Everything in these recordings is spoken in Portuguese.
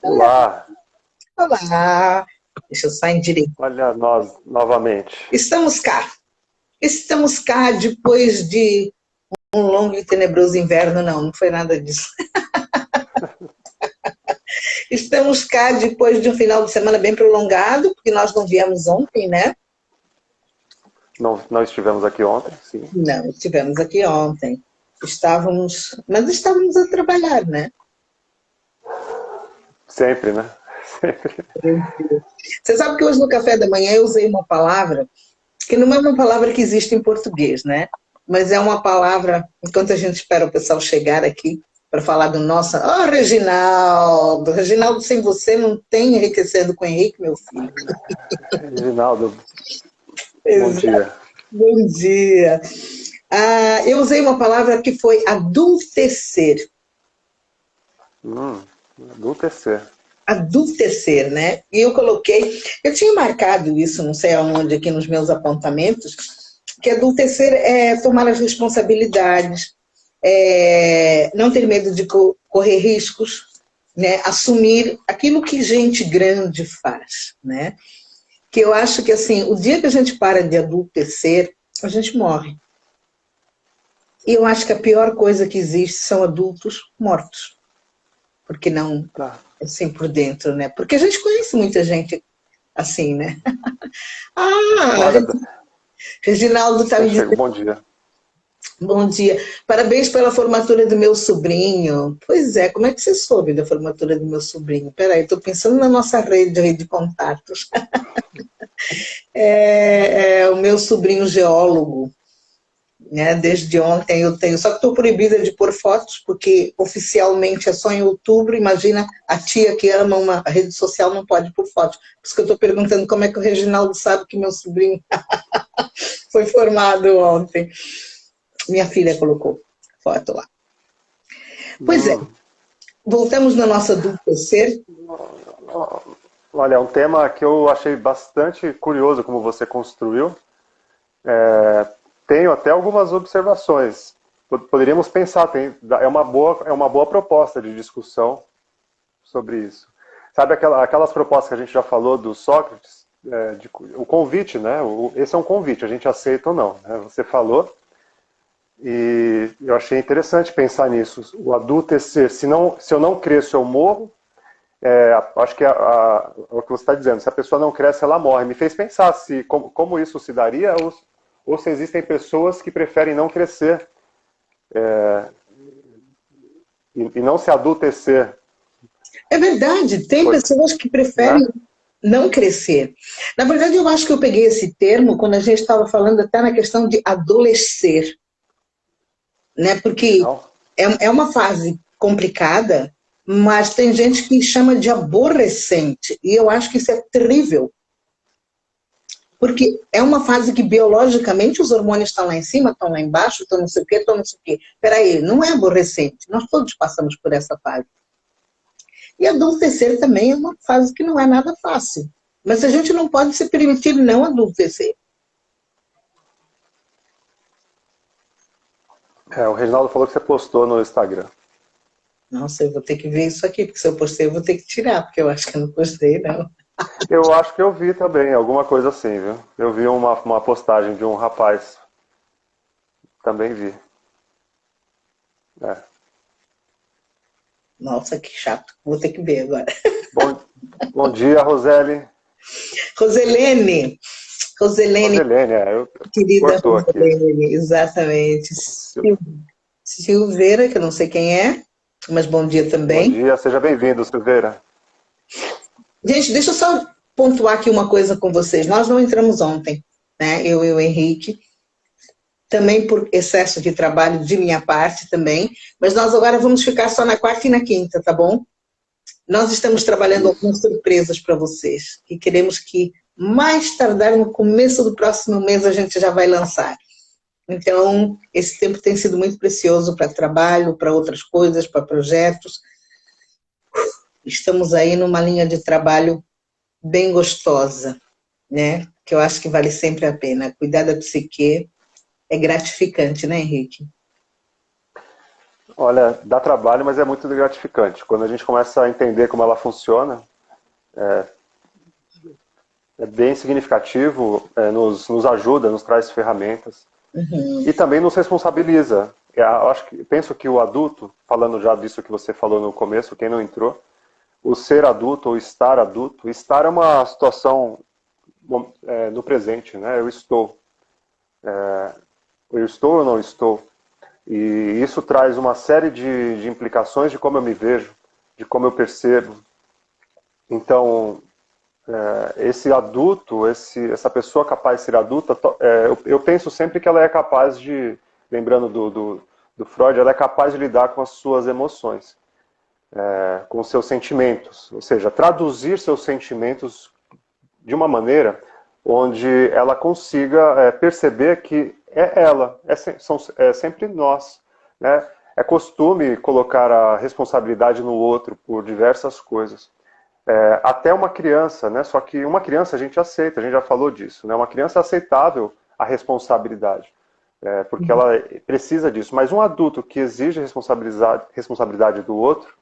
Olá, Olá, deixa eu só endireitar. olha nós novamente. Estamos cá. Estamos cá depois de um longo e tenebroso inverno. Não, não foi nada disso. Estamos cá depois de um final de semana bem prolongado, porque nós não viemos ontem, né? Não estivemos aqui ontem, sim. Não, estivemos aqui ontem. Mas estávamos a trabalhar, né? Sempre, né? Sempre. Você sabe que hoje no café da manhã eu usei uma palavra que não é uma palavra que existe em português, né? Mas é uma palavra, enquanto a gente espera o pessoal chegar aqui para falar do nosso... Oh, Reginaldo! Reginaldo, sem você não tem Enriquecendo com Henrique, meu filho. Reginaldo, bom Exato. dia. Bom dia. Eu usei uma palavra que foi adultecer. Adultecer. Adultecer, né? E eu tinha marcado isso, não sei aonde, aqui nos meus apontamentos, que adultecer é tomar as responsabilidades, não ter medo de correr riscos, né? Assumir aquilo que gente grande faz, né? Que eu acho que assim, o dia que a gente para de adultecer, a gente morre. E eu acho que a pior coisa que existe são adultos mortos, porque não Tá. assim por dentro, né? Porque a gente conhece muita gente assim, né? Ah, Olha, Reginaldo está você me chegou, dizendo bom dia. bom dia. Parabéns pela formatura do meu sobrinho. Pois é, como é que você soube da formatura do meu sobrinho? Peraí, estou pensando na nossa rede aí de contatos. O meu sobrinho geólogo, né? Desde ontem eu tenho, só que estou proibida de pôr fotos, porque oficialmente é só em outubro. Imagina, a tia que ama uma rede social não pode pôr fotos. Por isso que eu estou perguntando como é que o Reginaldo sabe que meu sobrinho foi formado ontem. Minha filha colocou foto lá. Pois é, Hum, voltamos na nossa adultecer. olha, é um tema que eu achei bastante curioso como você construiu. Tenho até algumas observações. Poderíamos pensar, é uma boa proposta de discussão sobre isso. Sabe aquelas propostas que a gente já falou do Sócrates? O convite, né? Esse é um convite, a gente aceita ou não. Né? Você falou, e eu achei interessante pensar nisso. O adultecer, se eu não cresço, eu morro. Acho que é o que você está dizendo. Se a pessoa não cresce, ela morre. Me fez pensar como isso se daria, ou se existem pessoas que preferem não crescer e não se adultecer. É verdade, tem pessoas que Né? preferem não crescer. Na verdade, eu acho que eu peguei esse termo quando a gente estava falando até na questão de adolescer, né? Porque Legal. é uma fase complicada, mas tem gente que chama de aborrecente, e eu acho que isso é terrível, porque é uma fase que biologicamente os hormônios estão lá em cima, estão lá embaixo, estão não sei o quê, estão não sei o quê. Peraí, não é aborrecente, nós todos passamos por essa fase. E adultecer também é uma fase que não é nada fácil. Mas a gente não pode se permitir não adultecer. O Reginaldo falou que você postou no Instagram. Nossa, eu vou ter que ver isso aqui, porque se eu postei eu vou ter que tirar, porque eu acho que eu não postei, não. Eu acho que eu vi também, alguma coisa assim, viu? Eu vi uma postagem de um rapaz. Também vi. É. Nossa, que chato. Vou ter que ver agora. Bom, bom dia, Roseli. Roselene. Roselene, Roselene, querida cortou aqui. Roselene, exatamente. Silveira, que eu não sei quem é, mas bom dia Bom também. dia, seja bem-vindo, Silveira. Gente, deixa eu só pontuar aqui uma coisa com vocês. Nós não entramos ontem, né? Eu e o Henrique. Também por excesso de trabalho de minha parte também, mas nós agora vamos ficar só na quarta e na quinta, tá bom? Nós estamos trabalhando Isso. algumas surpresas para vocês e queremos que mais tardar no começo do próximo mês a gente já vai lançar. Então, esse tempo tem sido muito precioso para trabalho, para outras coisas, para projetos. Estamos aí numa linha de trabalho bem gostosa, né? Que eu acho que vale sempre a pena. Cuidar da psique é gratificante, né, Henrique? Olha, dá trabalho, mas é muito gratificante. Quando a gente começa a entender como ela funciona, é bem significativo, nos ajuda, nos traz ferramentas Uhum. e também nos responsabiliza. Penso que o adulto, falando já disso que você falou no começo, quem não entrou, o ser adulto ou estar é uma situação no presente, né? Eu estou ou não estou? E isso traz uma série de implicações de como eu me vejo, de como eu percebo. Então, esse adulto, essa pessoa capaz de ser adulta, eu penso sempre que ela é capaz de, lembrando do Freud, ela é capaz de lidar com as suas emoções, com os seus sentimentos, ou seja, traduzir seus sentimentos de uma maneira onde ela consiga perceber que é ela, é sempre nós, né? É costume colocar a responsabilidade no outro por diversas coisas. Até uma criança, né? Só que uma criança a gente aceita, a gente já falou disso, né? Uma criança é aceitável a responsabilidade, porque ela precisa disso. Mas um adulto que exige responsabilidade do outro,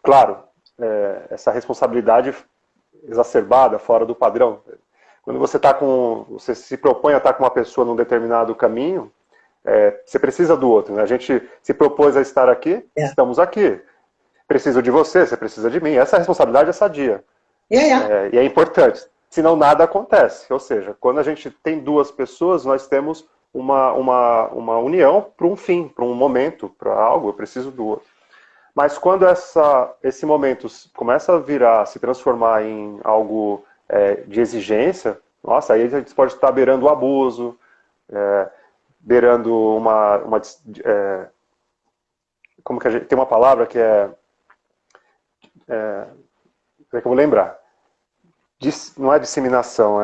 claro, essa responsabilidade exacerbada, fora do padrão. Quando você se propõe a estar com uma pessoa num determinado caminho, você precisa do outro, né? A gente se propôs a estar aqui, estamos aqui. Preciso de você, você precisa de mim. Essa responsabilidade é sadia. E é importante. Senão nada acontece. Ou seja, quando a gente tem duas pessoas, nós temos uma união para um fim, para um momento, para algo. Eu preciso do outro. Mas quando esse momento começa a virar, se transformar em algo de exigência, nossa, aí a gente pode estar beirando o abuso, beirando como que a gente tem uma palavra que como é que eu vou lembrar? Não é disseminação,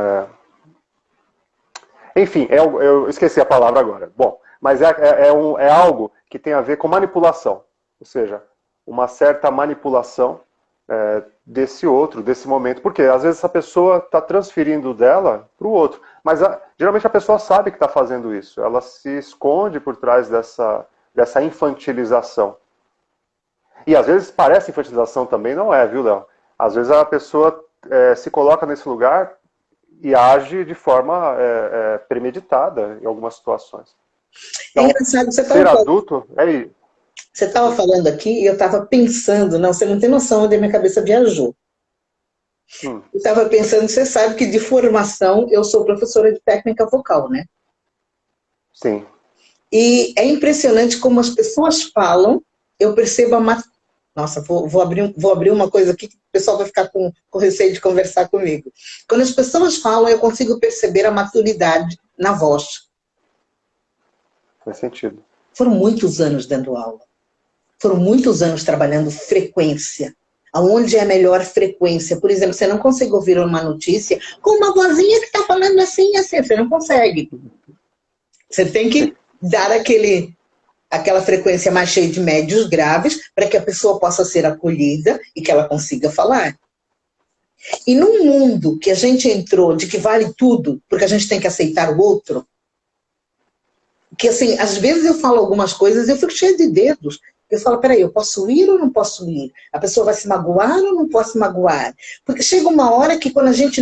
enfim, eu esqueci a palavra agora. Bom, mas é algo que tem a ver com manipulação. Ou seja, uma certa manipulação desse outro, desse momento. Porque às vezes essa pessoa está transferindo dela para o outro. Mas geralmente a pessoa sabe que está fazendo isso. Ela se esconde por trás dessa infantilização. E às vezes parece infantilização também, não é, viu, Léo? Às vezes a pessoa se coloca nesse lugar e age de forma premeditada em algumas situações. Então, É engraçado, ser adulto é isso. Você estava falando aqui e eu estava pensando, não, você não tem noção onde a minha cabeça viajou. Eu estava pensando, você sabe que de formação eu sou professora de técnica vocal, né? Sim. E é impressionante como as pessoas falam, eu percebo a Nossa, vou abrir uma coisa aqui que o pessoal vai ficar com receio de conversar comigo. Quando as pessoas falam, eu consigo perceber a maturidade na voz. Faz sentido. Foram muitos anos dando aula. Foram muitos anos trabalhando frequência. Aonde é a melhor frequência? Por exemplo, você não consegue ouvir uma notícia com uma vozinha que está falando assim, assim. Você não consegue. Você tem que dar aquela frequência mais cheia de médios graves para que a pessoa possa ser acolhida e que ela consiga falar. E num mundo que a gente entrou de que vale tudo, porque a gente tem que aceitar o outro, que assim, às vezes eu falo algumas coisas e eu fico cheia de dedos. Eu falo, peraí, eu posso ir ou não posso ir? A pessoa vai se magoar ou não posso magoar? Porque chega uma hora que quando a gente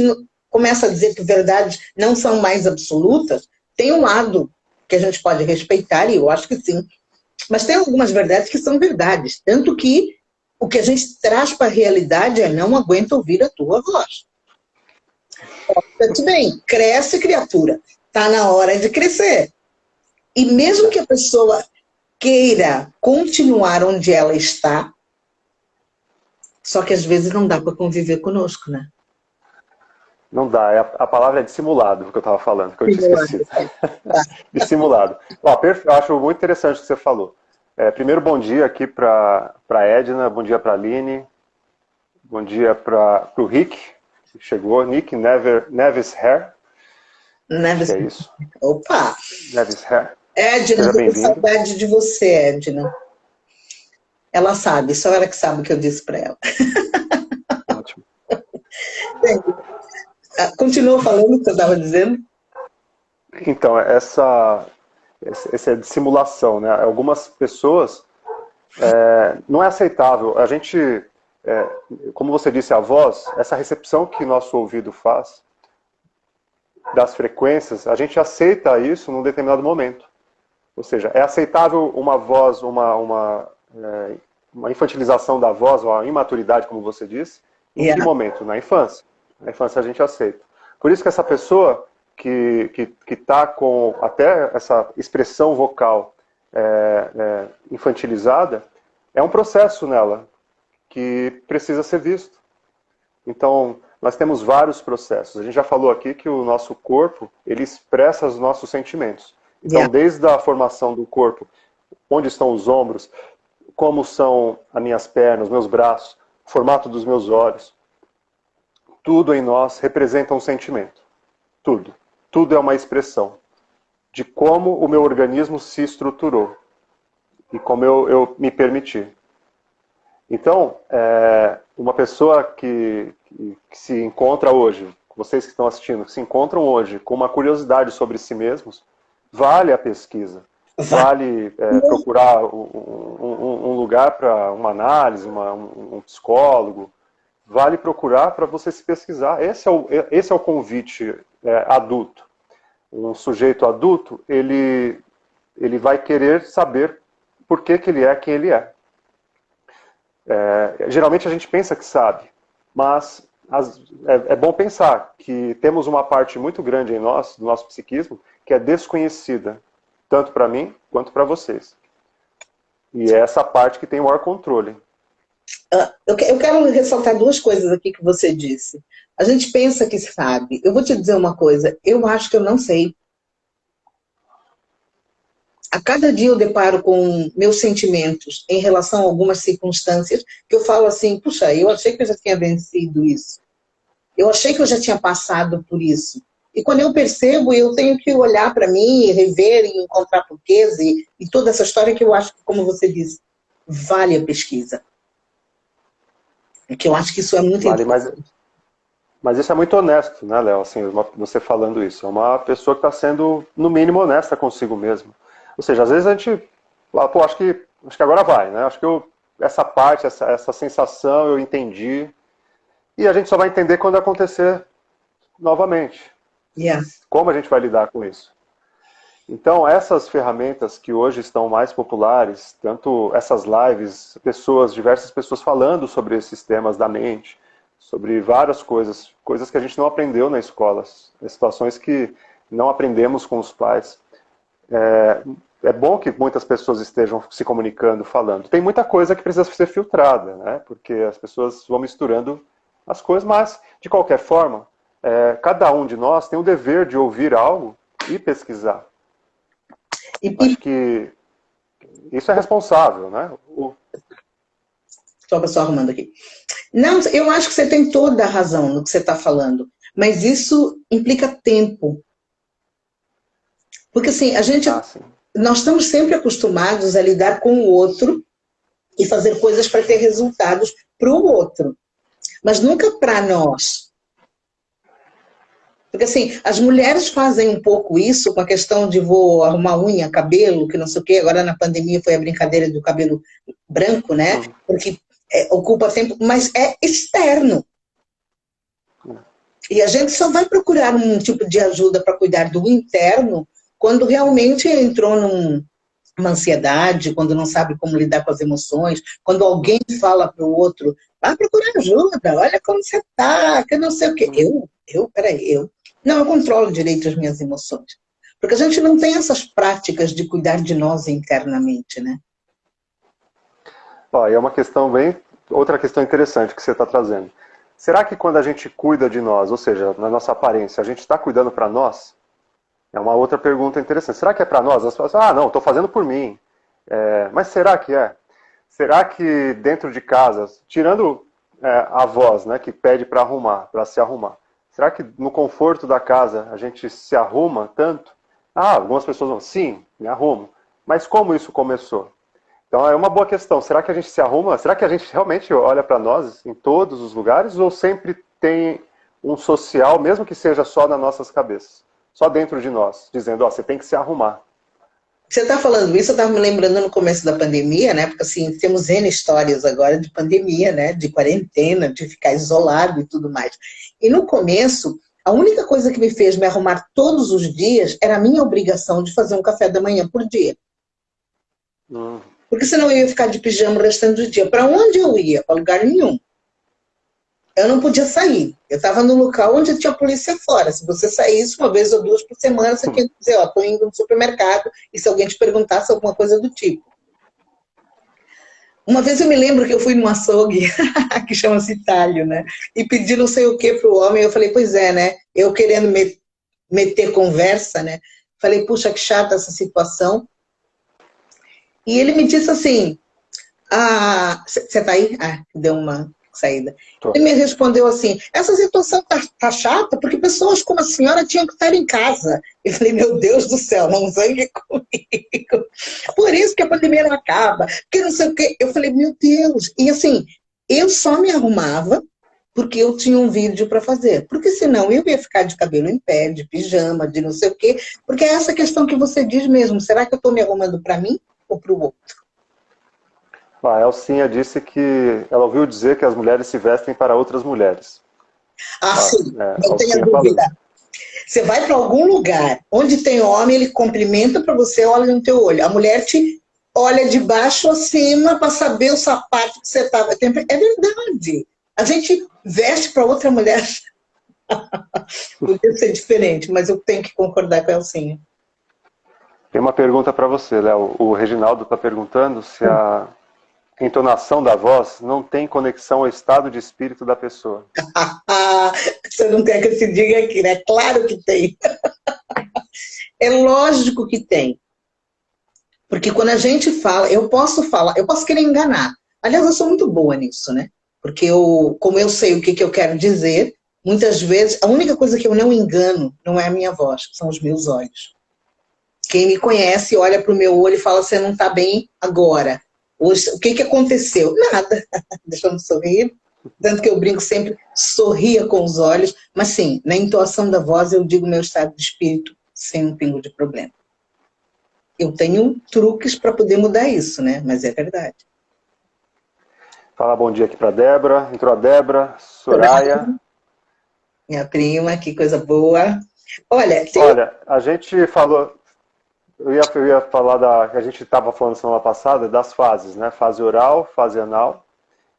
começa a dizer que verdades não são mais absolutas, tem um lado que a gente pode respeitar, e eu acho que sim. Mas tem algumas verdades que são verdades. Tanto que o que a gente traz para a realidade é não aguento ouvir a tua voz. Tudo bem, cresce, criatura. Está na hora de crescer. E mesmo que a pessoa queira continuar onde ela está, só que às vezes não dá para conviver conosco, né? Não dá, a palavra é dissimulado, que eu estava falando, que eu tinha esquecido. Dissimulado. Eu acho muito interessante o que você falou. Primeiro, bom dia aqui para a Edna, bom dia para a Aline, bom dia para o Rick, que chegou, Nick Neves Hair. Neves. É isso. Opa! Neves Hair. Edna, tô com saudade de você, Edna. Ela sabe, só ela que sabe o que eu disse para ela. Ótimo. Continua falando o que você estava dizendo? Então, esse é de simulação, né? Algumas pessoas não é aceitável. A gente, como você disse, a voz, essa recepção que nosso ouvido faz das frequências, a gente aceita isso num determinado momento. Ou seja, é aceitável uma voz, uma infantilização da voz, uma imaturidade, como você disse, em que momento? Na infância. Na infância a gente aceita. Por isso que essa pessoa que está com até essa expressão vocal infantilizada, é um processo nela que precisa ser visto. Então, nós temos vários processos. A gente já falou aqui que o nosso corpo, ele expressa os nossos sentimentos. Então, desde a formação do corpo, onde estão os ombros, como são as minhas pernas, meus braços, o formato dos meus olhos, tudo em nós representa um sentimento. Tudo. Tudo é uma expressão de como o meu organismo se estruturou e como eu me permiti. Então, uma pessoa que se encontra hoje, vocês que estão assistindo, que se encontram hoje com uma curiosidade sobre si mesmos, vale a pesquisa. Vale procurar um lugar para uma análise, um psicólogo. Vale procurar para você se pesquisar. Esse é o convite adulto. Um sujeito adulto, ele vai querer saber por que ele é quem ele é. Geralmente a gente pensa que sabe, mas é bom pensar que temos uma parte muito grande em nós, do nosso psiquismo, que é desconhecida, tanto para mim quanto para vocês. E é essa parte que tem o maior controle. Eu quero ressaltar duas coisas aqui que você disse. A gente pensa que sabe. Eu vou te dizer uma coisa, eu acho que eu não sei. A cada dia eu deparo com meus sentimentos em relação a algumas circunstâncias que eu falo assim, puxa, eu achei que eu já tinha vencido isso. Eu achei que eu já tinha passado por isso. E quando eu percebo, eu tenho que olhar para mim, rever e encontrar porquês e toda essa história que eu acho que, como você disse, vale a pesquisa. Porque eu acho que isso é muito importante. Mas isso é muito honesto, né, Léo? Assim, você falando isso. É uma pessoa que está sendo, no mínimo, honesta consigo mesmo. Ou seja, às vezes a gente fala, pô, acho que agora vai, né? Acho que essa parte, essa sensação eu entendi. E a gente só vai entender quando acontecer novamente. Como a gente vai lidar com isso? Então, essas ferramentas que hoje estão mais populares, tanto essas lives, diversas pessoas falando sobre esses temas da mente, sobre várias coisas que a gente não aprendeu na escola, situações que não aprendemos com os pais. É bom que muitas pessoas estejam se comunicando, falando. Tem muita coisa que precisa ser filtrada, né? Porque as pessoas vão misturando as coisas, mas, de qualquer forma, cada um de nós tem o dever de ouvir algo e pesquisar. Acho que isso é responsável, né? Só a pessoa arrumando aqui. Não, eu acho que você tem toda a razão no que você está falando, mas isso implica tempo. Porque assim, nós estamos sempre acostumados a lidar com o outro e fazer coisas para ter resultados para o outro, mas nunca para nós. Porque assim, as mulheres fazem um pouco isso com a questão de vou arrumar unha, cabelo, que não sei o quê. Agora na pandemia foi a brincadeira do cabelo branco, né? Porque ocupa tempo, mas é externo. E a gente só vai procurar um tipo de ajuda para cuidar do interno quando realmente entrou numa ansiedade, quando não sabe como lidar com as emoções, quando alguém fala para o outro, vai procurar ajuda, olha como você está, que não sei o quê. Eu não controlo direito as minhas emoções. Porque a gente não tem essas práticas de cuidar de nós internamente, né? É uma questão outra questão interessante que você está trazendo. Será que quando a gente cuida de nós, ou seja, na nossa aparência, a gente está cuidando para nós? É uma outra pergunta interessante. Será que é para nós? As pessoas não, estou fazendo por mim. Mas será que é? Será que dentro de casa, tirando a voz, né, que pede para se arrumar, será que no conforto da casa a gente se arruma tanto? Algumas pessoas vão, sim, me arrumo. Mas como isso começou? Então é uma boa questão. Será que a gente se arruma? Será que a gente realmente olha para nós em todos os lugares? Ou sempre tem um social, mesmo que seja só nas nossas cabeças? Só dentro de nós, dizendo, você tem que se arrumar. Você está falando isso, eu estava me lembrando no começo da pandemia, né? Porque assim, temos N histórias agora de pandemia, né? De quarentena, de ficar isolado e tudo mais. E no começo, a única coisa que me fez me arrumar todos os dias era a minha obrigação de fazer um café da manhã por dia. Porque senão eu ia ficar de pijama o restante do dia. Para onde eu ia? Para lugar nenhum. Eu não podia sair. Eu estava no local onde tinha polícia fora. Se você saísse uma vez ou duas por semana, você tinha que dizer, ó, estou indo no supermercado, e se alguém te perguntasse alguma coisa do tipo. Uma vez eu me lembro que eu fui num açougue, que chama-se talho, né? E pedi não sei o que para o homem. Eu falei, pois é, né? Eu querendo meter conversa, né? Falei, puxa, que chata essa situação. E ele me disse assim, você tá aí? Deu uma saída. Ele me respondeu assim, essa situação tá chata porque pessoas como a senhora tinham que estar em casa. Eu falei, meu Deus do céu, não zangue comigo. Por isso que a pandemia não acaba, porque não sei o quê. Eu falei, meu Deus. E assim, eu só me arrumava porque eu tinha um vídeo para fazer. Porque senão eu ia ficar de cabelo em pé, de pijama, de não sei o quê. Porque é essa questão que você diz mesmo, será que eu estou me arrumando para mim ou para o outro? A Elcinha disse que ela ouviu dizer que as mulheres se vestem para outras mulheres. Sim, não tenha Elcinha dúvida. falando. Você vai para algum lugar onde tem homem, ele cumprimenta para você, olha no teu olho. A mulher te olha de baixo a cima para saber o sapato que você estava. É verdade. A gente veste para outra mulher. Podia ser diferente, mas eu tenho que concordar com a Elcinha. Tem uma pergunta para você, Léo. O Reginaldo está perguntando se a entonação da voz não tem conexão ao estado de espírito da pessoa. Você não quer que eu se diga aqui, né? Claro que tem. É lógico que tem. Porque quando a gente fala, eu posso querer enganar. Aliás, eu sou muito boa nisso, né? Porque como eu sei o que eu quero dizer, muitas vezes, a única coisa que eu não engano não é a minha voz, são os meus olhos. Quem me conhece olha para o meu olho e fala, você não está bem agora. Hoje, o que aconteceu? Nada. Deixando de sorrir. Tanto que eu brinco sempre, sorria com os olhos. Mas sim, na entoação da voz eu digo meu estado de espírito sem um pingo de problema. Eu tenho truques para poder mudar isso, né? Mas é verdade. Fala bom dia aqui para Débora. Entrou a Débora, Soraya. Minha prima, que coisa boa. Olha, a gente falou... Eu ia falar a gente estava falando semana passada das fases, né? Fase oral, fase anal.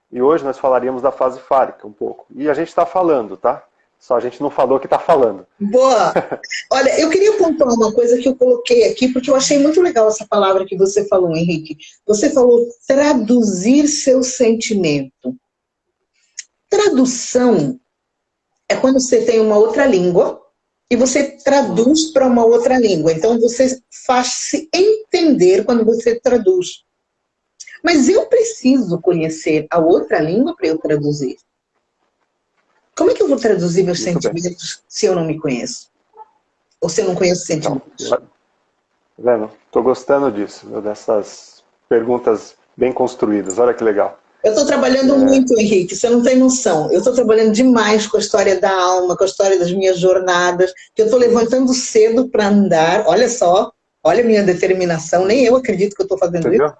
E hoje nós falaríamos da fase fálica um pouco. E a gente está falando, tá? Só a gente não falou que está falando. Boa! Olha, eu queria pontuar uma coisa que eu coloquei aqui, porque eu achei muito legal essa palavra que você falou, Henrique. Você falou traduzir seu sentimento. Tradução é quando você tem uma outra língua e você traduz para uma outra língua. Então, você faz-se entender quando você traduz. Mas eu preciso conhecer a outra língua para eu traduzir. Como é que eu vou traduzir meus sentimentos se eu não me conheço? Ou se eu não conheço sentimentos? Vendo? Estou gostando disso, dessas perguntas bem construídas. Olha que legal. Eu estou trabalhando muito, Henrique, você não tem noção. Eu estou trabalhando demais com a história da alma, com a história das minhas jornadas, que eu estou levantando cedo para andar. Olha só, olha a minha determinação, nem eu acredito que eu estou fazendo isso.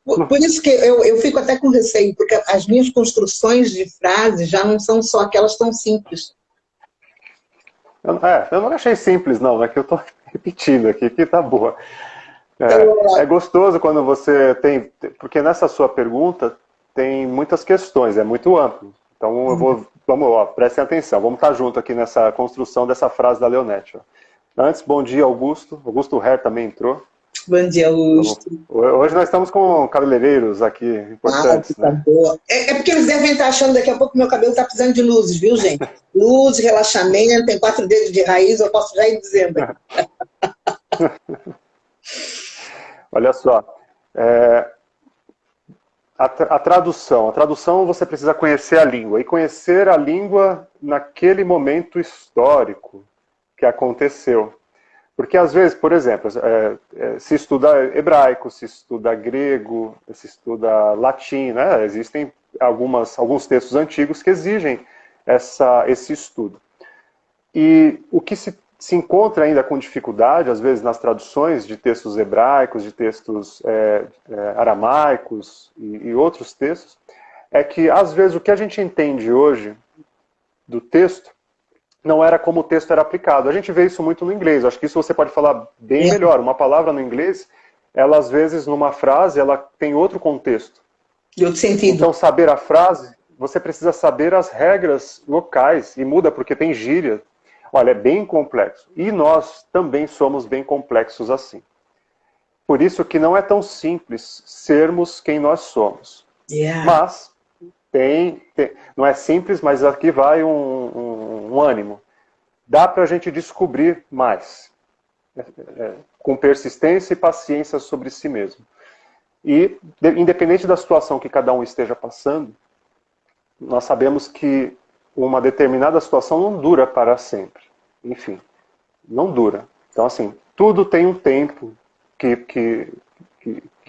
Por isso que eu fico até com receio, porque as minhas construções de frases já não são só aquelas tão simples. Eu não achei simples, não. É que eu estou repetindo aqui, que tá boa. É gostoso quando você tem... Porque nessa sua pergunta tem muitas questões, é muito amplo. Então, prestem atenção. Vamos estar junto aqui nessa construção dessa frase da Leonete. Antes, bom dia, Augusto. Augusto Herr também entrou. Bom dia, Augusto. Hoje nós estamos com cabeleireiros aqui, importantes, né? Boa. É porque eles devem estar achando daqui a pouco que meu cabelo está precisando de luzes, viu, gente? Luz, relaxamento, tem 4 dedos de raiz, eu posso já ir dizendo aqui. Olha só, a tradução você precisa conhecer a língua, e conhecer a língua naquele momento histórico que aconteceu. Porque às vezes, por exemplo, se estuda hebraico, se estuda grego, se estuda latim, né? Existem alguns textos antigos que exigem esse estudo. E o que se se encontra ainda com dificuldade, às vezes, nas traduções de textos hebraicos, de textos aramaicos e outros textos, é que, às vezes, o que a gente entende hoje do texto não era como o texto era aplicado. A gente vê isso muito no inglês. Acho que isso você pode falar bem melhor. Uma palavra no inglês, ela, às vezes, numa frase, ela tem outro contexto. De outro sentido. Então, saber a frase, você precisa saber as regras locais, e muda porque tem gíria. Olha, é bem complexo. E nós também somos bem complexos assim. Por isso que não é tão simples sermos quem nós somos. Mas, não é simples, mas aqui vai um ânimo. Dá para a gente descobrir mais. Com persistência e paciência sobre si mesmo. E, independente da situação que cada um esteja passando, nós sabemos que uma determinada situação não dura para sempre. Enfim, não dura. Então, assim, tudo tem um tempo que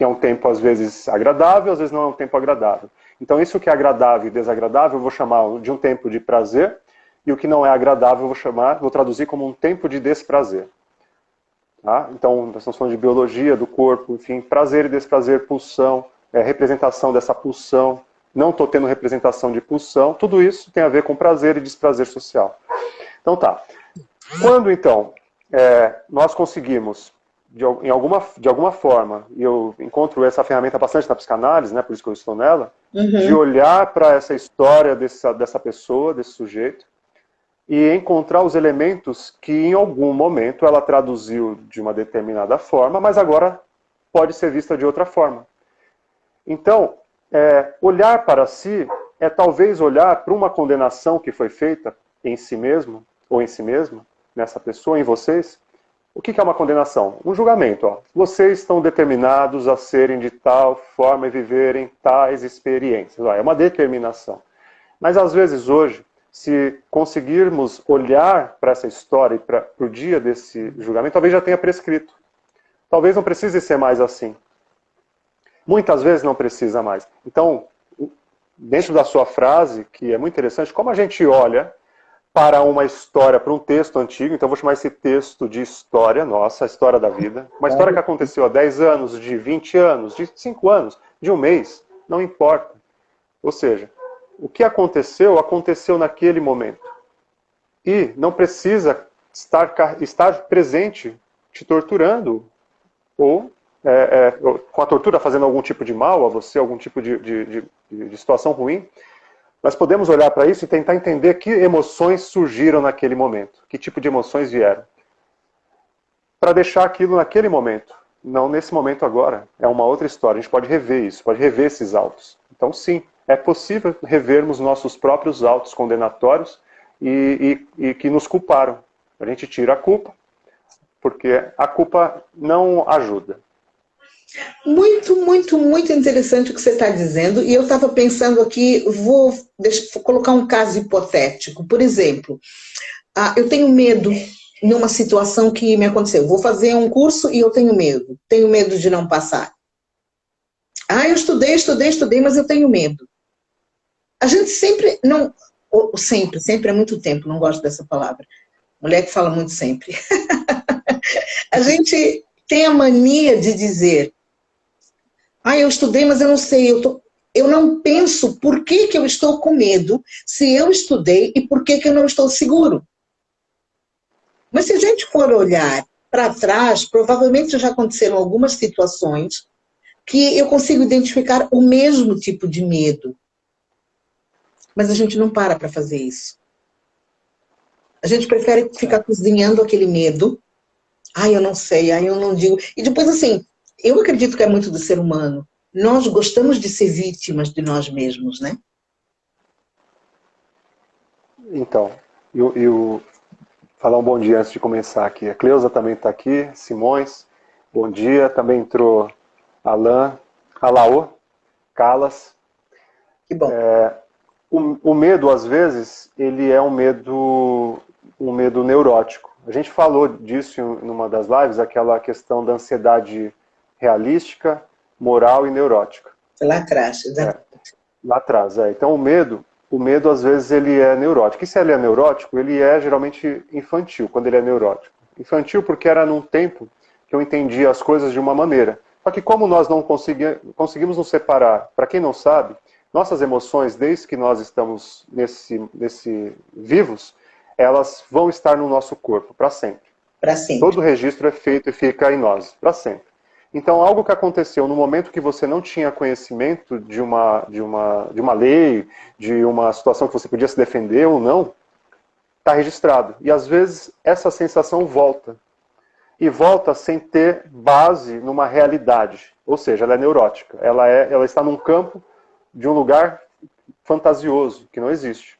é um tempo, às vezes, agradável, às vezes não é um tempo agradável. Então, isso que é agradável e desagradável, eu vou chamar de um tempo de prazer, e o que não é agradável, vou traduzir como um tempo de desprazer. Tá? Então, nós estamos falando de biologia, do corpo, enfim, prazer e desprazer, pulsão, representação dessa pulsão, não estou tendo representação de pulsão, tudo isso tem a ver com prazer e desprazer social. Então tá. Quando então nós conseguimos, de alguma forma, e eu encontro essa ferramenta bastante na psicanálise, né, por isso que eu estou nela, de olhar para essa história dessa pessoa, desse sujeito, e encontrar os elementos que em algum momento ela traduziu de uma determinada forma, mas agora pode ser vista de outra forma. Então, olhar para si é talvez olhar para uma condenação que foi feita em si mesmo, ou em si mesma, nessa pessoa, em vocês. O que é uma condenação? Um julgamento. Ó. Vocês estão determinados a serem de tal forma e viverem tais experiências. Ó, é uma determinação. Mas às vezes hoje, se conseguirmos olhar para essa história e para o dia desse julgamento, talvez já tenha prescrito. Talvez não precise ser mais assim. Muitas vezes não precisa mais. Então, dentro da sua frase, que é muito interessante, como a gente olha para uma história, para um texto antigo, então eu vou chamar esse texto de história nossa, a história da vida. Uma história que aconteceu há 10 anos, de 20 anos, de 5 anos, de um mês, não importa. Ou seja, o que aconteceu, aconteceu naquele momento. E não precisa estar presente te torturando, ou com a tortura fazendo algum tipo de mal a você, algum tipo de situação ruim. Nós podemos olhar para isso e tentar entender que emoções surgiram naquele momento, que tipo de emoções vieram. Para deixar aquilo naquele momento, não nesse momento agora. É uma outra história, a gente pode rever isso, pode rever esses autos. Então sim, é possível revermos nossos próprios autos condenatórios e que nos culparam. A gente tira a culpa, porque a culpa não ajuda. Muito, muito, muito interessante o que você está dizendo. E eu estava pensando aqui, vou colocar um caso hipotético. Por exemplo, eu tenho medo numa situação que me aconteceu. Vou fazer um curso e eu tenho medo. Tenho medo de não passar. Eu estudei, mas eu tenho medo. A gente sempre, não, sempre é muito tempo, não gosto dessa palavra. Mulher que fala muito sempre. A gente tem a mania de dizer, eu estudei, mas eu não sei, eu não penso por que eu estou com medo, se eu estudei e por que eu não estou seguro. Mas se a gente for olhar para trás, provavelmente já aconteceram algumas situações que eu consigo identificar o mesmo tipo de medo. Mas a gente não para fazer isso. A gente prefere ficar cozinhando aquele medo. Eu não sei, eu não digo. E depois, assim, eu acredito que é muito do ser humano. Nós gostamos de ser vítimas de nós mesmos, né? Então, eu falar um bom dia antes de começar aqui. A Cleusa também está aqui, Simões, bom dia. Também entrou Alain, Alaô, Calas. Que bom. O medo, às vezes, ele é um medo neurótico. A gente falou disso em uma das lives, aquela questão da ansiedade realística, moral e neurótica. Lá atrás, exatamente. Lá atrás, Então o medo, o medo, às vezes, ele é neurótico. E se ele é neurótico, ele é geralmente infantil, quando ele é neurótico. Infantil porque era num tempo que eu entendia as coisas de uma maneira. Só que como nós não conseguimos nos separar, para quem não sabe, nossas emoções, desde que nós estamos nesse vivos, elas vão estar no nosso corpo, para sempre. Para sempre. Todo o registro é feito e fica em nós, para sempre. Então, algo que aconteceu no momento que você não tinha conhecimento de uma lei, de uma situação que você podia se defender ou não, está registrado. E às vezes essa sensação volta. E volta sem ter base numa realidade. Ou seja, ela é neurótica. Ela está num campo de um lugar fantasioso, que não existe.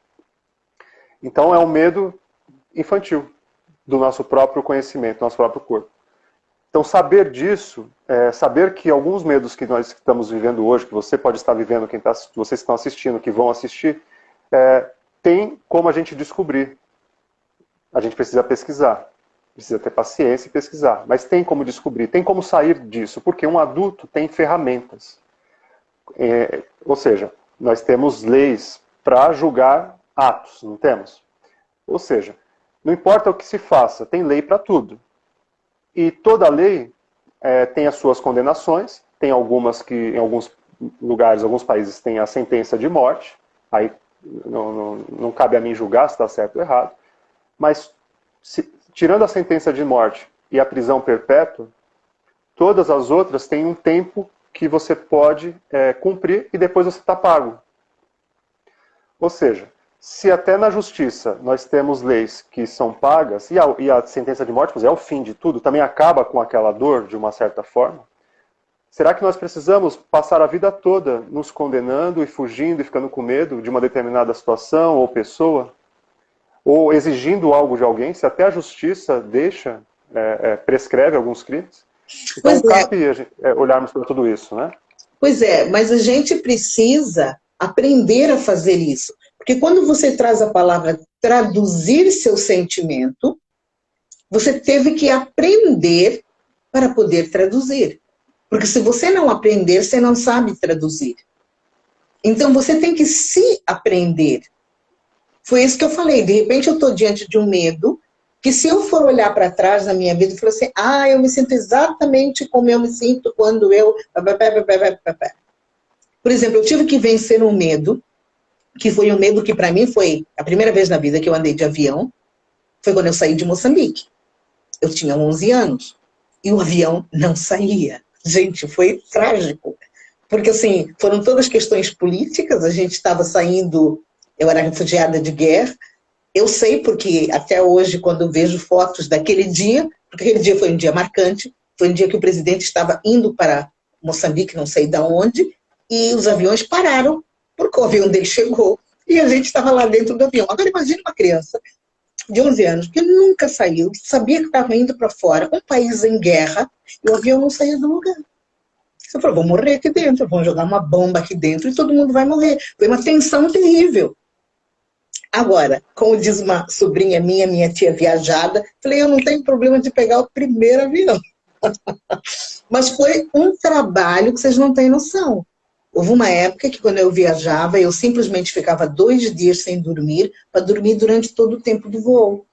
Então é um medo infantil do nosso próprio conhecimento, do nosso próprio corpo. Então, saber disso, saber que alguns medos que nós estamos vivendo hoje, que você pode estar vivendo, vocês estão assistindo, que vão assistir, tem como a gente descobrir. A gente precisa pesquisar, precisa ter paciência e pesquisar, mas tem como descobrir, tem como sair disso, porque um adulto tem ferramentas. Ou seja, nós temos leis para julgar atos, não temos? Ou seja, não importa o que se faça, tem lei para tudo. E toda lei tem as suas condenações, tem algumas que em alguns lugares, alguns países tem a sentença de morte, aí não cabe a mim julgar se está certo ou errado, mas tirando a sentença de morte e a prisão perpétua, todas as outras têm um tempo que você pode cumprir e depois você está pago. Ou seja, se até na justiça nós temos leis que são pagas, e a sentença de morte, pois é o fim de tudo, também acaba com aquela dor de uma certa forma, será que nós precisamos passar a vida toda nos condenando e fugindo e ficando com medo de uma determinada situação ou pessoa? Ou exigindo algo de alguém, se até a justiça prescreve alguns crimes? Então cabe olharmos para tudo isso, né? Pois é, mas a gente precisa aprender a fazer isso. Porque quando você traz a palavra traduzir seu sentimento, você teve que aprender para poder traduzir. Porque se você não aprender, você não sabe traduzir. Então você tem que se aprender. Foi isso que eu falei. De repente eu estou diante de um medo, que se eu for olhar para trás na minha vida e falar assim, eu me sinto exatamente como eu me sinto quando eu... Por exemplo, eu tive que vencer um medo, que foi um medo que para mim foi a primeira vez na vida que eu andei de avião, foi quando eu saí de Moçambique. Eu tinha 11 anos e o avião não saía. Gente, foi trágico. Porque assim, foram todas questões políticas, a gente estava saindo, eu era refugiada de guerra. Eu sei porque até hoje, quando eu vejo fotos daquele dia, porque aquele dia foi um dia marcante, foi um dia que o presidente estava indo para Moçambique, não sei de onde, e os aviões pararam, porque o avião dele chegou e a gente estava lá dentro do avião. Agora imagine uma criança de 11 anos que nunca saiu, sabia que estava indo para fora, um país em guerra, e o avião não saía do lugar. Você falou, vou morrer aqui dentro, vão jogar uma bomba aqui dentro e todo mundo vai morrer. Foi uma tensão terrível. Agora, como diz uma sobrinha minha tia viajada, falei, eu não tenho problema de pegar o primeiro avião. Mas foi um trabalho que vocês não têm noção. Houve uma época que quando eu viajava, eu simplesmente ficava 2 dias sem dormir, para dormir durante todo o tempo do voo.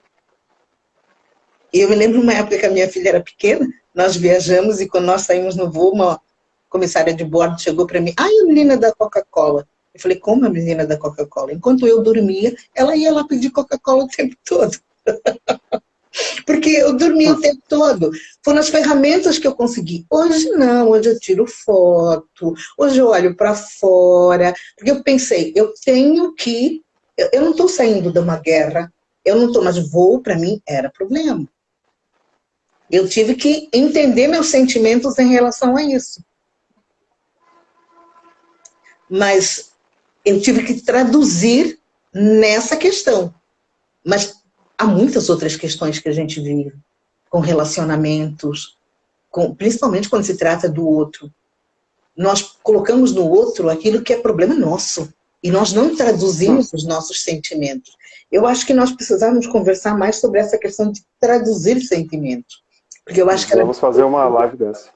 E eu me lembro uma época que a minha filha era pequena, nós viajamos e quando nós saímos no voo, uma comissária de bordo chegou para mim, a menina da Coca-Cola. Eu falei, como a menina da Coca-Cola? Enquanto eu dormia, ela ia lá pedir Coca-Cola o tempo todo. Porque eu dormia o tempo todo. Foram as ferramentas que eu consegui. Hoje não, hoje eu tiro foto, hoje eu olho para fora. Porque eu pensei, eu tenho que... Eu não estou saindo de uma guerra, eu não estou, mas voo para mim era problema. Eu tive que entender meus sentimentos em relação a isso. Mas eu tive que traduzir nessa questão. Mas há muitas outras questões que a gente vive, com relacionamentos, principalmente quando se trata do outro. Nós colocamos no outro aquilo que é problema nosso, e nós não traduzimos os nossos sentimentos. Eu acho que nós precisamos conversar mais sobre essa questão de traduzir sentimentos. Porque eu acho que vamos fazer uma live dessa.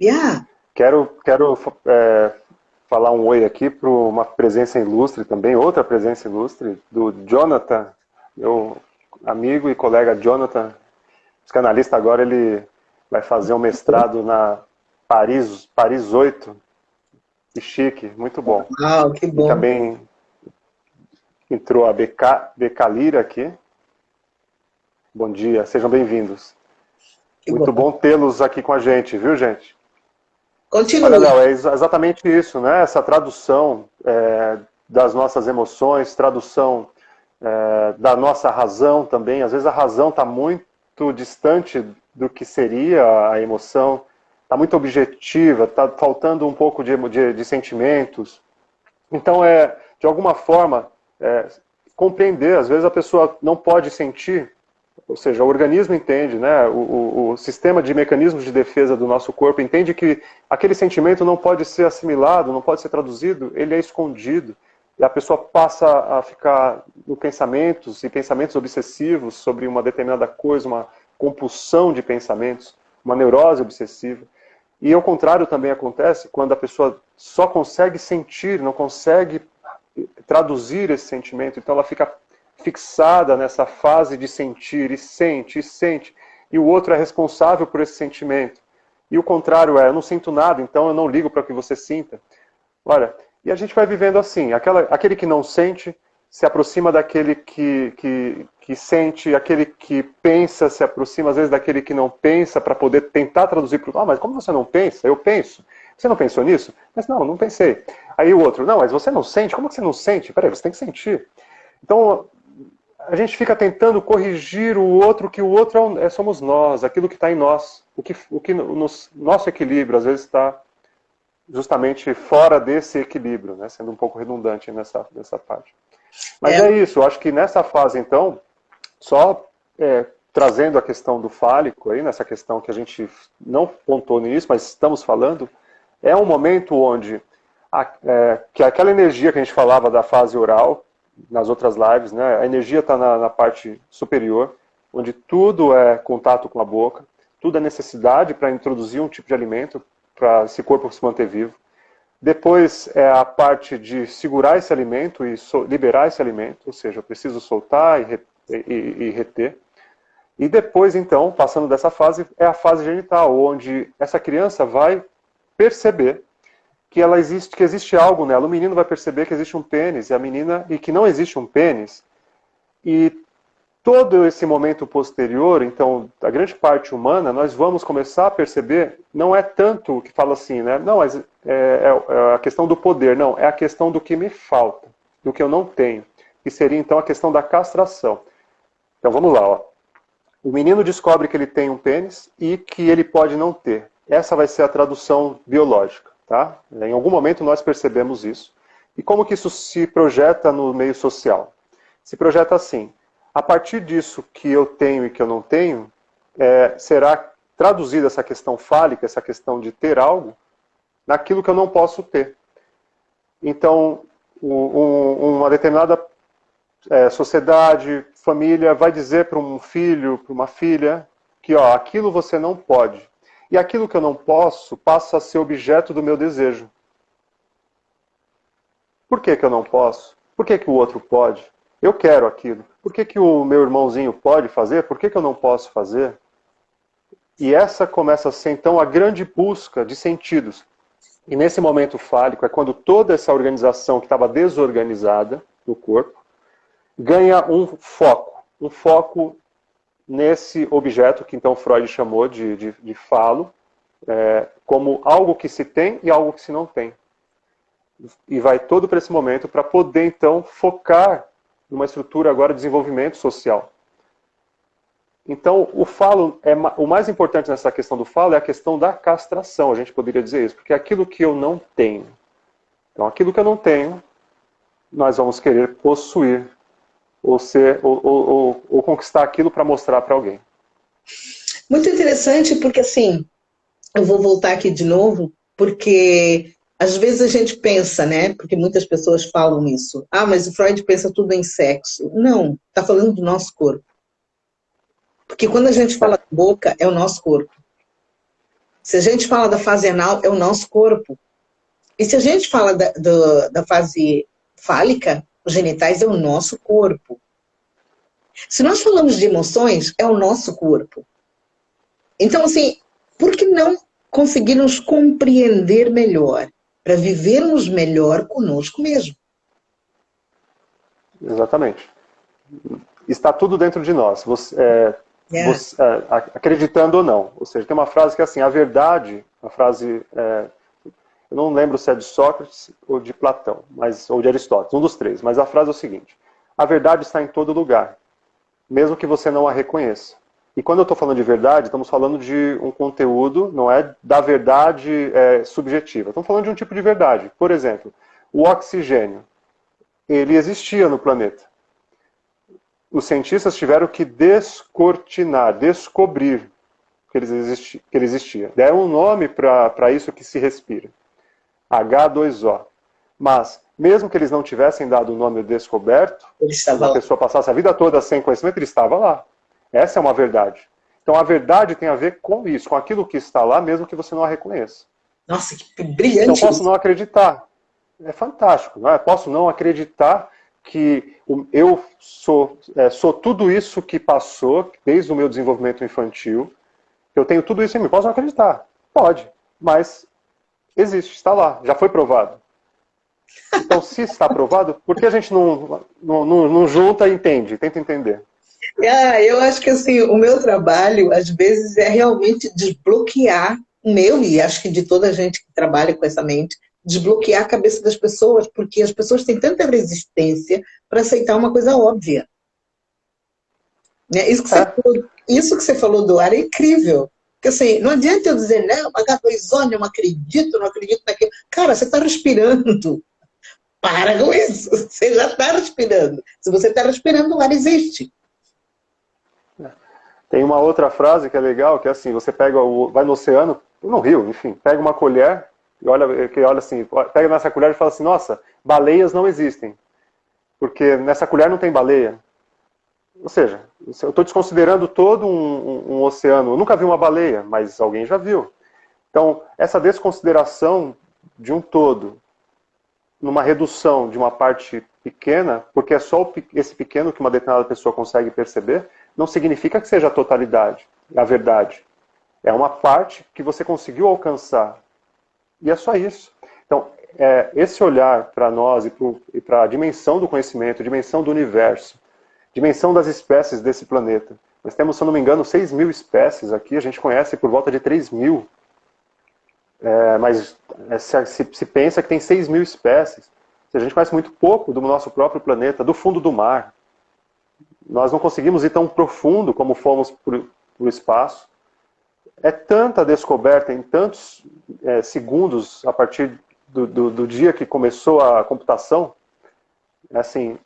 Yeah. Quero falar um oi aqui para uma presença ilustre também, outra presença ilustre, do Jonathan, meu amigo e colega Jonathan, psicanalista. Agora ele vai fazer um mestrado na Paris 8, que chique, muito bom. Uau, que E bom. também entrou a Becalira aqui. Bom dia, sejam bem-vindos. Muito bom tê-los aqui com a gente, viu, gente? Continue. Olha, Léo, é exatamente isso, né? Essa tradução das nossas emoções, tradução da nossa razão também. Às vezes a razão está muito distante do que seria a emoção, está muito objetiva, está faltando um pouco de sentimentos. Então, de alguma forma, compreender. Às vezes a pessoa não pode sentir, ou seja, o organismo entende, né? O sistema de mecanismos de defesa do nosso corpo entende que aquele sentimento não pode ser assimilado, não pode ser traduzido, ele é escondido. E a pessoa passa a ficar no pensamentos, e pensamentos obsessivos sobre uma determinada coisa, uma compulsão de pensamentos, uma neurose obsessiva. E ao contrário também acontece quando a pessoa só consegue sentir, não consegue traduzir esse sentimento, então ela fica fixada nessa fase de sentir, e sente, e sente, e o outro é responsável por esse sentimento. E o contrário eu não sinto nada, então eu não ligo para que você sinta. Olha, e a gente vai vivendo assim, aquele que não sente se aproxima daquele que sente, aquele que pensa se aproxima às vezes daquele que não pensa para poder tentar traduzir para mas como você não pensa? Eu penso. Você não pensou nisso? Mas não pensei. Aí o outro, não, mas você não sente? Como que você não sente? Peraí, você tem que sentir. Então, a gente fica tentando corrigir o outro, que o outro somos nós, aquilo que está em nós. O que nosso equilíbrio, às vezes, está justamente fora desse equilíbrio, né? Sendo um pouco redundante nessa parte. Mas é isso, eu acho que nessa fase, então, só trazendo a questão do fálico, aí, nessa questão que a gente não pontou nisso, mas estamos falando, é um momento onde que aquela energia que a gente falava da fase oral, nas outras lives, né, a energia está na parte superior, onde tudo é contato com a boca, tudo é necessidade para introduzir um tipo de alimento, para esse corpo se manter vivo. Depois é a parte de segurar esse alimento e liberar esse alimento, ou seja, eu preciso soltar e reter. E depois, então, passando dessa fase, é a fase genital, onde essa criança vai perceber que existe algo nela. O menino vai perceber que existe um pênis, e que não existe um pênis. E todo esse momento posterior, então, a grande parte humana, nós vamos começar a perceber, não é tanto o que fala assim, né? Não, mas é a questão do poder, não, é a questão do que me falta, do que eu não tenho, que seria então a questão da castração. Então vamos lá, ó. O menino descobre que ele tem um pênis e que ele pode não ter. Essa vai ser a tradução biológica, tá? Em algum momento nós percebemos isso. E como que isso se projeta no meio social? Se projeta assim. A partir disso que eu tenho e que eu não tenho, será traduzida essa questão fálica, essa questão de ter algo, naquilo que eu não posso ter. Então, uma determinada sociedade, família, vai dizer para um filho, para uma filha, que aquilo você não pode. E aquilo que eu não posso passa a ser objeto do meu desejo. Por que eu não posso? Por que o outro pode? Eu quero aquilo. Por que o meu irmãozinho pode fazer? Por que eu não posso fazer? E essa começa a ser, então, a grande busca de sentidos. E nesse momento fálico é quando toda essa organização que estava desorganizada no corpo ganha um foco nesse objeto que então Freud chamou de falo, como algo que se tem e algo que se não tem. E vai todo para esse momento para poder então focar numa estrutura agora de desenvolvimento social. Então, o mais importante nessa questão do falo é a questão da castração, a gente poderia dizer isso, porque é aquilo que eu não tenho. Então, aquilo que eu não tenho, nós vamos querer possuir, ou conquistar aquilo para mostrar para alguém. Muito interessante, porque assim, eu vou voltar aqui de novo, porque às vezes a gente pensa, né? Porque muitas pessoas falam isso. Ah, mas o Freud pensa tudo em sexo. Não, está falando do nosso corpo. Porque quando a gente fala da boca, é o nosso corpo. Se a gente fala da fase anal, é o nosso corpo. E se a gente fala da fase fálica, os genitais é o nosso corpo. Se nós falamos de emoções, é o nosso corpo. Então, assim, por que não conseguir nos compreender melhor? Para vivermos melhor conosco mesmo. Exatamente. Está tudo dentro de nós, acreditando ou não. Ou seja, tem uma frase que é assim, a verdade, uma frase, eu não lembro se é de Sócrates ou de Platão, ou de Aristóteles, um dos três, mas a frase é o seguinte, a verdade está em todo lugar, mesmo que você não a reconheça. E quando eu estou falando de verdade, estamos falando de um conteúdo, não é da verdade subjetiva. Estamos falando de um tipo de verdade. Por exemplo, o oxigênio, ele existia no planeta. Os cientistas tiveram que descortinar, descobrir que ele existia. Deram um nome para isso que se respira. H2O. Mas, mesmo que eles não tivessem dado o nome descoberto, a pessoa passasse a vida toda sem conhecimento, ele estava lá. Essa é uma verdade. Então a verdade tem a ver com isso, com aquilo que está lá, mesmo que você não a reconheça. Nossa, que brilhante! Então posso não acreditar. É fantástico, não é? Posso não acreditar que eu sou tudo isso que passou desde o meu desenvolvimento infantil. Eu tenho tudo isso em mim. Posso não acreditar? Pode. Mas existe, está lá, já foi provado. Então, se está provado, por que a gente não junta e entende, tenta entender? Eu acho que assim, o meu trabalho, às vezes, é realmente desbloquear o meu, e acho que de toda a gente que trabalha com essa mente, desbloquear a cabeça das pessoas, porque as pessoas têm tanta resistência para aceitar uma coisa óbvia. Né? Isso que você falou do ar é incrível. Porque assim, não adianta eu dizer, não, H2O, não acredito naquilo. Cara, você está respirando. Para com isso. Você já está respirando. Se você está respirando, o ar existe. Tem uma outra frase que é legal, que é assim, você vai no oceano, no rio, enfim, pega uma colher e olha assim, pega nessa colher e fala assim, nossa, baleias não existem, porque nessa colher não tem baleia. Ou seja, eu estou desconsiderando todo um oceano. Eu nunca vi uma baleia, mas alguém já viu. Então, essa desconsideração de um todo, numa redução de uma parte pequena, porque é só esse pequeno que uma determinada pessoa consegue perceber, não significa que seja a totalidade, a verdade. É uma parte que você conseguiu alcançar. E é só isso. Então, esse olhar para nós e para a dimensão do conhecimento, dimensão do universo, dimensão das espécies desse planeta. Nós temos, se eu não me engano, 6.000 espécies aqui, a gente conhece por volta de 3.000. Mas se pensa que tem 6.000 espécies. A gente conhece muito pouco do nosso próprio planeta, do fundo do mar. Nós não conseguimos ir tão profundo como fomos para o espaço. É tanta descoberta em tantos segundos a partir do dia que começou a computação, assim,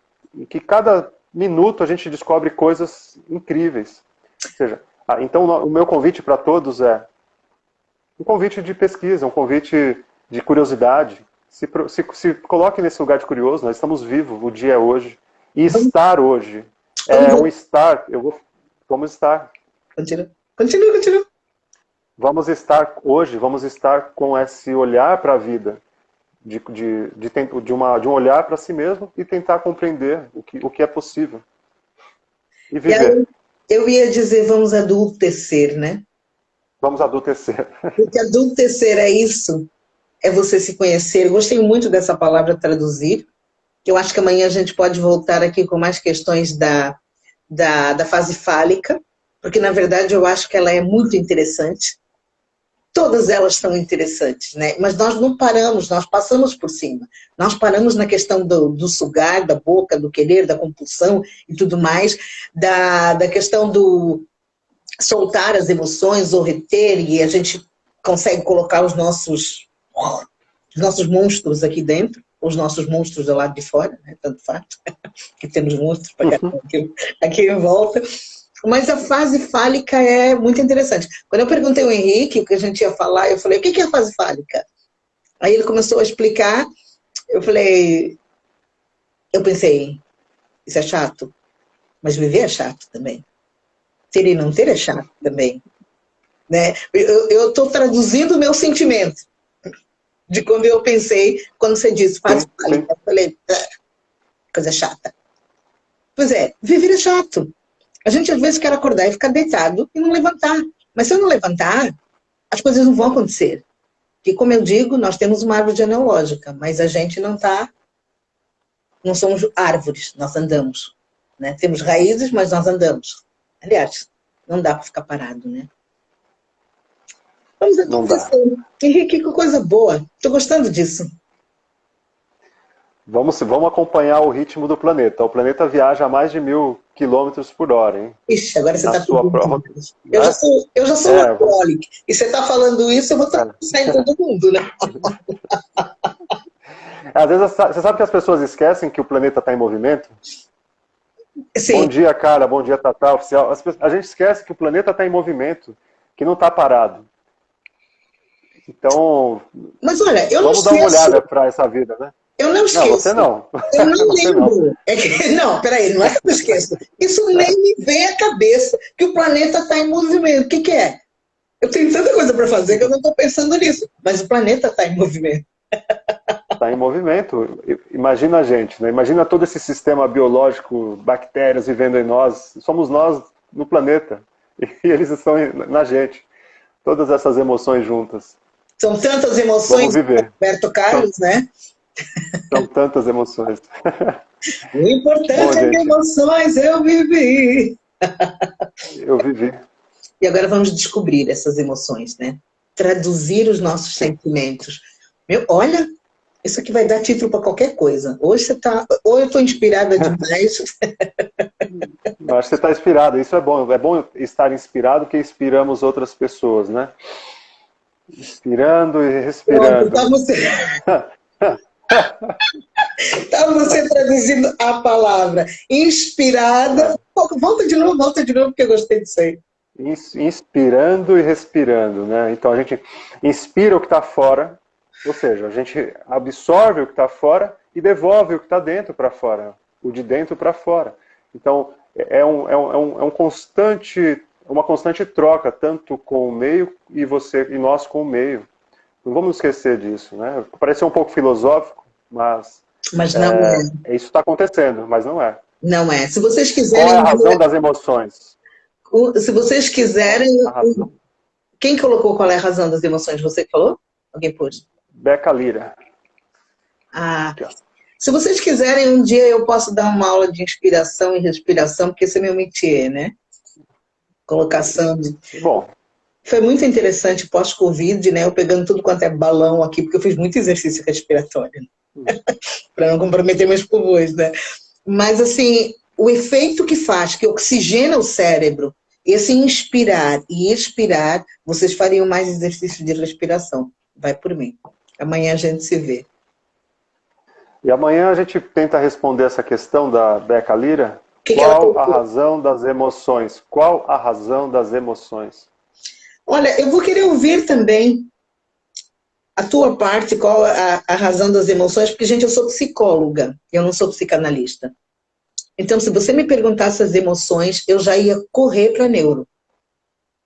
que cada minuto a gente descobre coisas incríveis. Ou seja, então o meu convite para todos é um convite de pesquisa, um convite de curiosidade. Se coloque nesse lugar de curioso, nós estamos vivos, o dia é hoje. E estar hoje é um estar, vamos estar. Continua. Vamos estar hoje, vamos estar com esse olhar para a vida, de um olhar para si mesmo e tentar compreender o que é possível. E viver. Eu ia dizer, vamos adultecer, né? Vamos adultecer. Porque adultecer é isso, é você se conhecer. Eu gostei muito dessa palavra traduzir, que eu acho que amanhã a gente pode voltar aqui com mais questões da fase fálica, porque na verdade eu acho que ela é muito interessante. Todas elas são interessantes, né? Mas nós não paramos, nós passamos por cima. Nós paramos na questão do sugar, da boca, do querer, da compulsão e tudo mais, da questão do soltar as emoções ou reter, e a gente consegue colocar os nossos monstros aqui dentro, os nossos monstros do lado de fora, né? Tanto faz, que temos monstros para aqui em volta. Mas a fase fálica é muito interessante. Quando eu perguntei ao Henrique o que a gente ia falar, eu falei, o que é a fase fálica? Aí ele começou a explicar, eu pensei, isso é chato, mas viver é chato também. Ter e não ter é chato também. Né? Eu estou traduzindo o meu sentimento. de quando eu pensei, quando você disse fase Sim, sim. fálica. Eu falei, coisa chata. Pois é, viver é chato. A gente às vezes quer acordar e ficar deitado e não levantar. Mas se eu não levantar, as coisas não vão acontecer. Porque, como eu digo, nós temos uma árvore genealógica, mas a gente não somos árvores, nós andamos. Né? Temos raízes, mas nós andamos. Aliás, não dá para ficar parado, né? Vamos Não dá. acontecer. Henrique, que coisa boa. Estou gostando disso. Vamos acompanhar o ritmo do planeta. O planeta viaja a mais de 1.000 quilômetros por hora, hein? Ixi, agora você Na está sua pedindo prova, demais. né? Eu já sou workaholic. E você está falando isso, eu vou pensar em todo mundo, né? Às vezes, você sabe que as pessoas esquecem que o planeta está em movimento? Sim. Bom dia, cara. Bom dia, Tatá, oficial. A gente esquece que o planeta está em movimento, que não está parado. Então, Mas olha, eu não vamos dar uma esqueço. olhada para essa vida, né? Eu não esqueço. Não, você não. Eu não Você não. lembro. Não, peraí, não é que eu esqueço. Isso nem me vem à cabeça que o planeta está em movimento. O que é? Eu tenho tanta coisa para fazer que eu não estou pensando nisso. Mas o planeta está em movimento. Está em movimento. Imagina a gente, né? Imagina todo esse sistema biológico, bactérias vivendo em nós. Somos nós no planeta. E eles estão na gente. Todas essas emoções juntas. São tantas emoções, Vamos viver. Roberto Carlos, né? São tantas emoções. O importante é que emoções eu vivi. Eu vivi. E agora vamos descobrir essas emoções, né? Traduzir os nossos sentimentos. Olha, isso aqui vai dar título para qualquer coisa. Hoje você tá, ou eu estou inspirada demais. Eu acho que você está inspirado. Isso é bom. É bom estar inspirado porque inspiramos outras pessoas, né? Inspirando e respirando. Pronto, tá você traduzindo a palavra. Inspirada. Volta de novo, porque eu gostei disso aí. Inspirando e respirando, né? Então a gente inspira o que está fora, ou seja, a gente absorve o que está fora e devolve o que está dentro para fora, o de dentro para fora. Então uma constante troca, tanto com o meio e você e nós com o meio. Não vamos esquecer disso, né? Pareceu um pouco filosófico, mas não é. Isso está acontecendo, mas não é. Não é. Se vocês quiserem. Qual é a razão das emoções? Se vocês quiserem. Quem colocou qual é a razão das emoções? Você que falou? Alguém pôs? Beca Lira. Se vocês quiserem, um dia eu posso dar uma aula de inspiração e respiração, porque esse é meu métier, né? Colocação de... Bom. Foi muito interessante pós-Covid, né? Eu pegando tudo quanto é balão aqui, porque eu fiz muito exercício respiratório. Para não comprometer meus pulmões, né? Mas, assim, o efeito que faz, que oxigena o cérebro, esse inspirar e expirar, vocês fariam mais exercício de respiração. Vai por mim. Amanhã a gente se vê. E amanhã a gente tenta responder essa questão da Beca Lira. Qual a razão das emoções? Qual a razão das emoções? Olha, eu vou querer ouvir também a tua parte, qual a razão das emoções, porque, gente, eu sou psicóloga, eu não sou psicanalista. Então, se você me perguntasse as emoções, eu já ia correr para neuro.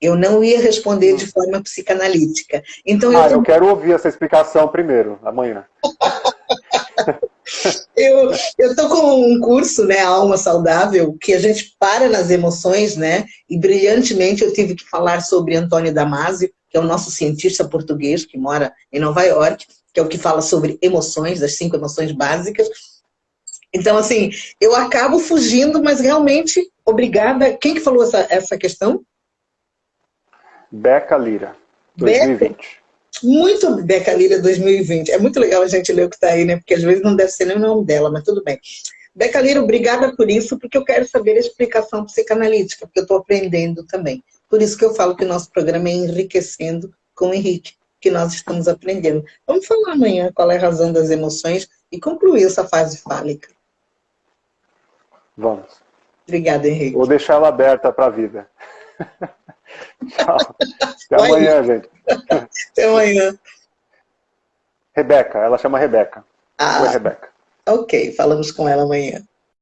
Eu não ia responder de forma psicanalítica. Então, eu quero ouvir essa explicação primeiro, amanhã. Eu estou com um curso, né, Alma Saudável, que a gente para nas emoções, né? E brilhantemente eu tive que falar sobre Antônio Damasio, que é o nosso cientista português que mora em Nova York, que é o que fala sobre emoções, as 5 emoções básicas. Então, assim, eu acabo fugindo, mas realmente, obrigada. Quem que falou essa questão? Beca Lira, 2020. Muito Beca Lira 2020. É muito legal a gente ler o que está aí, né? Porque às vezes não deve ser nem o nome dela, mas tudo bem. Beca Lira, obrigada por isso, porque eu quero saber a explicação psicanalítica, porque eu estou aprendendo também. Por isso que eu falo que o nosso programa é Enriquecendo com o Henrique, que nós estamos aprendendo. Vamos falar amanhã qual é a razão das emoções e concluir essa fase fálica. Vamos. Obrigada, Henrique. Vou deixar ela aberta para a vida. Tchau. Até amanhã, gente. Até amanhã. Rebeca, ela chama Rebeca. Oi, Rebeca. Ok, falamos com ela amanhã.